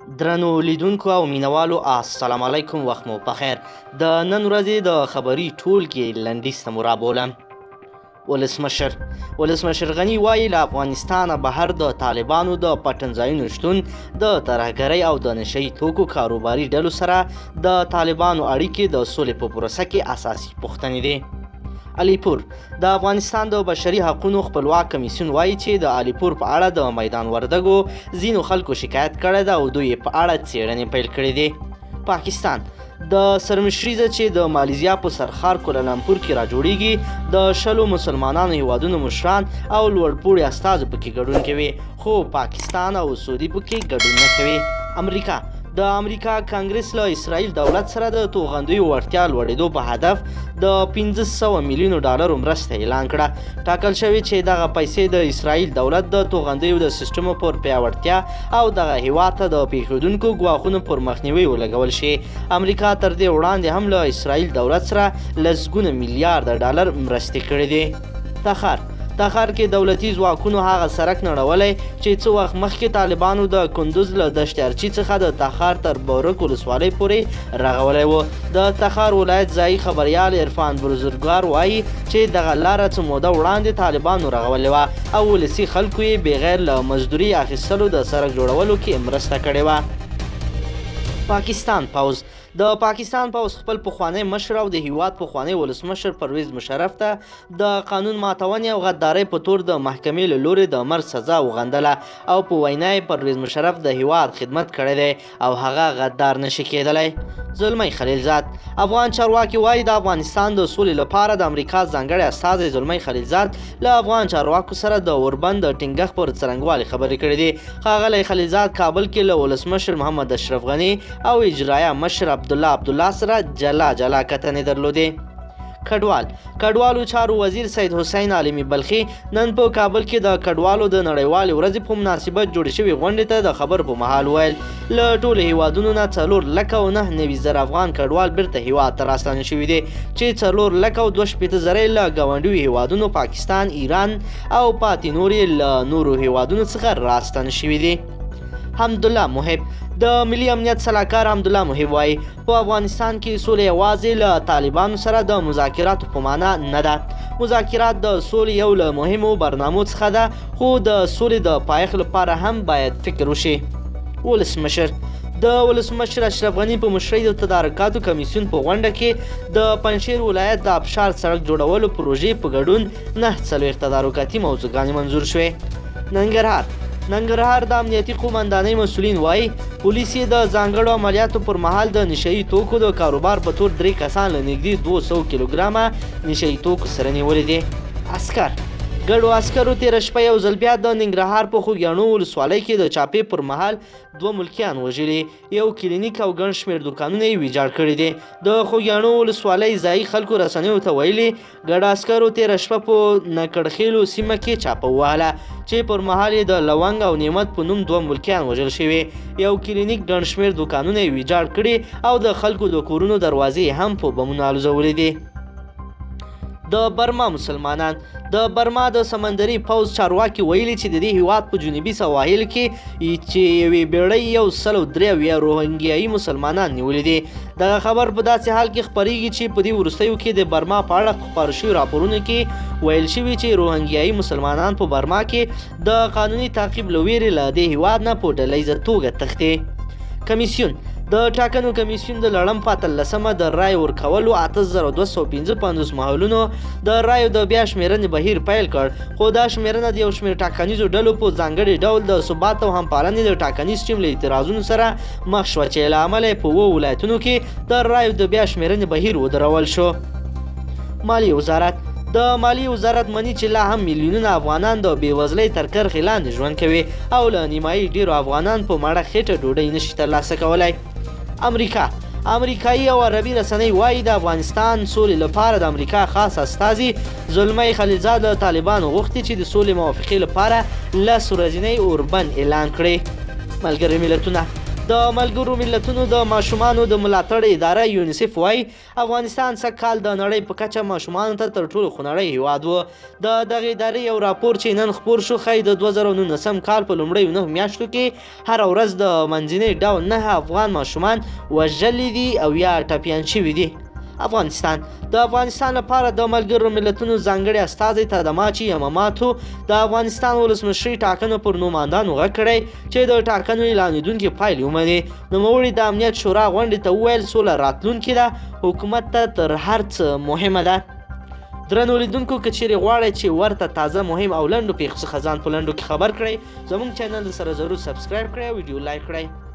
درنو لیدونکو او مینوالو السلام علیکم، وخت مو پخیر. د نن ورځې د خبري ټولګې لنډیز ته مو رابولم. ولسمشر غني وایي له افغانستانه بهر د طالبانو د پټنځایونو شتون د ترهګرۍ او د نشهیي توکو کاروباري ډلو سره د طالبانو اړیکې د سولې په پروسه کې اساسي پوښتنې دي. الیپور د افغانستان د بشري حقوقو خپلواک کمیسیون وایي چې د الیپور په اړه د میدان وردګو ځینو خلکو شکایت کړی ده او دوی په اړه څېړنې پیل کړې دي. پاکستان د سرمشریزه چې د مالیزیا په سرخار کولالمپور کې راجوړیږي د 10 مسلمانانو هیوادونو مشران او لوړپوړي استازو پکې ګډون کوي، خو پاکستان او سعودي پکې ګډون نه کوي. د امریکا کانګرس له اسرائیل دولت سره د توغندیو وړتیا لوړېدو په هدف د 500 میلیونو ډالرو مرسته اعلان کړه. ټاکل شوی چې دغه پیسې د اسرائیل دولت د توغندیو د سیستم پر پیاوړتیا او دغه هیواد ته د پیښیدونکو ګواښونو پر مخنیوي ولګول شي. امریکا تر دې وړاندې هم له اسرائیل دولت سره لسګونه میلیارډ ډالر مرستې کړې دي. تخار کې دولتي ځواکونو هغه سړک نړولی چې څه وخت مخکې طالبانو د کندوز له دشت ارچي څخه د تخار تر بورک ولسوالۍ پورې رغولی و. د تخار ولایت ځایي خبریال عرفان بزرګوار وایي چې دغه لاره څه موده وړاندې طالبانو رغولې وه او ولسي خلکو یې بغیر له مزدوري اخیستلو د سړک جوړولو کې مرسته کړې وه. د پاکستان پوځ خپل پخوانی مشر او د هیواد پخوانی ولسمشر پرویز مشرف ته د قانون ماتونې او غدارۍ په تور د محکمې له لوري د مرګ سزا وغندله او په وینا یې پرویز مشرف د هیواد خدمت کړی دی او هغه غدار نشي کېدلی. زلمی خلیلزاد افغان چارواکي وایي د افغانستان د سولې لپاره د امریکا ځانګړی استازی زلمی خلیلزاد له افغان چارواکو سره د اوربند د ټینګښت پر څرنګوالي خبرې کړې دي. ښاغلی خلیلزاد کابل کې له ولسمشر محمد اشرف غني او اجرایه مشر عبدالله سره جلا کتنې درلودې. کډوالو چارو وزیر سید حسین عالمي بلخي نن په کابل کې د کډوالو د نړیوالې ورځې په مناسبت جوړې شوې غونډې ته د خبر په مهال ویل له ټولو هیوادونو نه 4,09,000 افغان کډوال بیرته هیواد ته راستانه شوي دي چې 4,02,000 له ګاونډیو هیوادونو پاکستان، ایران او پاتې نورې له نورو هیوادونو څخه راستانه شوي دي. حمدالله محب د ملي امنیت سلاکار حمدالله محب وایي په افغانستان کې سوله یوازې له طالبانو سره د مذاکراتو په معنا نه ده. مذاکرات د سولې یو له مهمو برنامو څخه ده، خو د سولې د پایښت لپاره هم باید فکر وشي. د ولسمشر اشرف غني په مشرۍ د تدارکاتو کمیسیون په غونډه کې د پنجشیر ولایت د ابشار سړک جوړولو پروژې په ګډون 49 تدارکاتي موضوعګانې منظور شوې. ننګرهار د امنیتي قومندانۍ مسؤلین وایي پولیس یې د ځانګړو عملیاتو پر مهال د نشهیي توکو د کاروبار په تور 3 کسان له نږدې 200 کیلوګرامه نشهیي توکو سره نیولي دي. ګډو عسکرو تېره شپه یو ځل بیا د ننګرهار په خوږیاڼو ولسوالۍ کې د چاپې پر مهال 2 ملکیان وژلي، یو کلینیک او ګڼ شمېر دوکانونه یې ویجاړ کړي دي. د خوږیاڼو ولسوالۍ ځایي خلکو رسنیو ته ویلي ګډ عسکرو تېره شپه په نکړخیلو سیمه کې چاپه ووهله چې پر مهال یې د لونګ او نعمت په نوم 2 ملکیان وژل شوي، یو کلینیک ګڼ شمېر دوکانونه یې ویجاړ کړي او د خلکو د کورونو دروازې هم په بمونو الوزولې دي. د برما مسلمانان د برما د سمندري پوځ چارواکي ویلي چې د دې هیواد په جنوبي سواحل کې چې یوې بیړۍ 103 روهنګیایي مسلمانان نیولي دي. دغه خبر په داسې حال کې خپریږي چې په دې وروستیو کې د برما په اړه خپاره شوي راپورونو کې ویل شوي چې روهنګیایي مسلمانان په برما کې د قانوني تعقیب له ویرې له دې هیواد نه په ډلهییزه توګه تښتي. د ټاکنو کمیسیون د لړم په 13مه د رای ورکولو 8255 محلونو د رایو د بیا شمیرنې بهیر پیل کړ، خو دا شمیرنه د یو شمېر ټاکنیزو ډلو په ځانګړي ډول د ثبات او همپالنې د ټاکنیز ټیم له اعتراضونو سره مخ شوه چې له امله یې په 2 ولایتونو کې د رایو د بیا شمیرنې بهیر ودرول شو. د مالیې وزارت مني چې لا هم میلیونونه افغانان د بېوزلۍ تر کرښې لاندې ژوند کوي او له نیمایي ډیرو افغانان په مړه خېټه ډوډۍ نشي ترلاسه کولی. امریکایي او عربي رسنۍ وایي د افغانستان سولې لپاره د امریکا خاص استازي زلمی خلیلزاد له طالبانو غوښتي چې د سولې موافقې لپاره 10 ورځنی اوربند اعلان کړي. ملګري ملتونه د ملګرو ملتونو د ماشومانو د ملاتړ اداره یونیسف وایي افغانستان سږ کال د نړۍ په کچه ماشومانو ته تر ټولو خونړی هیواد و. د دغې ادارې یو راپور چې نن خپور شو ښایي د 2019 کال په لومړیو 9 میاشتو کې هره ورځ د منځني ډول 9 افغان ماشومان وژلي دي او یا ټپیان شوي دي. د افغانستان لپاره د ملګرو ملتونو ځانګړي استازي تاداماچی یاماماتو د افغانستان ولسمشري ټاکنو پر نوماندانو غږ کړی چې د ټاکنو اعلانېدونکې پایلې ومني. نوموړي د امنیت شورا غونډې ته وویل سوله راتلونکې ده، حکومت ته تر هر څه مهمه ده. درنو لیدونکو که چیرې غواړئ چې ورته تازه مهم او لنډو پیښو څخه ځان په لنډو کې خبر کړئ زموږ چینل سره ضرور سبسکرایب کړئ او ویډیو لایک کړئ.